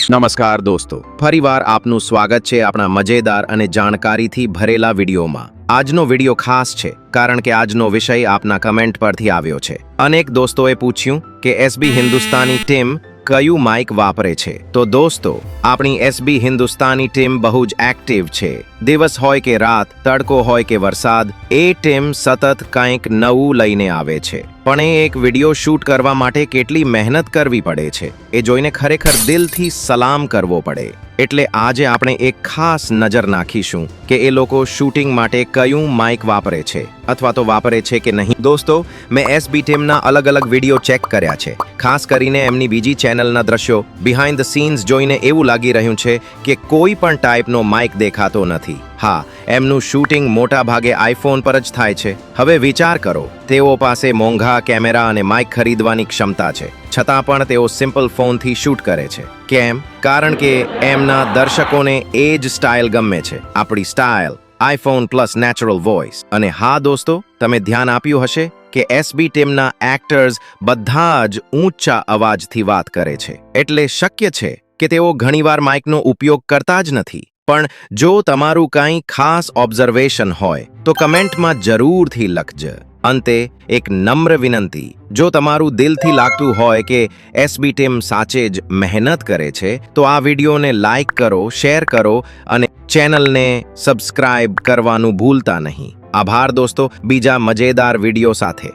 નમસ્કાર દોસ્તો, ફરીવાર આપનું સ્વાગત છે આપણા મજેદાર અને જાણકારીથી ભરેલા વિડીયોમાં। આજનો વિડીયો ખાસ છે કારણ કે આજનો વિષય આપના કમેન્ટ પરથી આવ્યો છે। અનેક દોસ્તોએ પૂછ્યું કે એસબી હિન્દુસ્તાની ટીમ કયું માઇક વાપરે છે। તો દોસ્તો, આપણી એસબી હિન્દુસ્તાની ટીમ બહુ જ એક્ટિવ છે। દિવસ હોય કે રાત, તડકો હોય કે વરસાદ, એ ટીમ સતત કંઈક નવું લઈને આવે છે। પણ એ એક વિડીયો શૂટ કરવા માટે કેટલી મહેનત કરવી પડે છે એ જોઈને ખરેખર દિલથી સલામ કરવો પડે। એટલે આજે આપણે એક ખાસ નજર નાખીશું કે એ લોકો શૂટિંગ માટે કયું માઇક વાપરે છે અથવા તો વાપરે છે કે નહીં। દોસ્તો, મેં એસબી ટીમના અલગ અલગ વિડીયો ચેક કર્યા છે, ખાસ કરીને એમની બીજી ચેનલના દ્રશ્યો, બિહાઇન્ડ ધ સીન્સ જોઈને એવું લાગી રહ્યું છે કે કોઈ પણ ટાઈપનો માઇક દેખાતો નથી। હા, એમનું શૂટિંગ મોટા ભાગે આઈફોન પર જ થાય છે। હવે વિચાર કરો, તેઓ પાસે મોંઘા કેમેરા અને માઇક ખરીદવાની ક્ષમતા છે, છતાં પણ તેઓ સિમ્પલ ફોનથી શૂટ કરે છે। કેમ? કારણ કે એમના દર્શકોને એ જ સ્ટાઇલ ગમે છે, આપણી style, iPhone plus natural voice. અને હા દોસ્તો, તમે ધ્યાન આપ્યું હશે કે એસબી ટીમના એક્ટર્સ બધા જ ઊંચા અવાજથી વાત કરે છે, એટલે શક્ય છે કે તેઓ ઘણીવાર માઇકનો ઉપયોગ કરતા જ નથી। પણ જો તમારું કંઈ ખાસ ઓબ્ઝર્વેશન હોય તો કમેન્ટમાં જરૂરથી લખજો। અંતે એક નમ્ર વિનંતી, જો તમારું દિલથી લાગતું હોય કે એસબી ટીમ સાચે જ મહેનત કરે છે તો આ વિડીયોને લાઈક કરો, શેર કરો અને ચેનલને સબસ્ક્રાઇબ કરવાનું ભૂલતા નહીં। આભાર દોસ્તો, બીજા મજેદાર વિડીયો સાથે।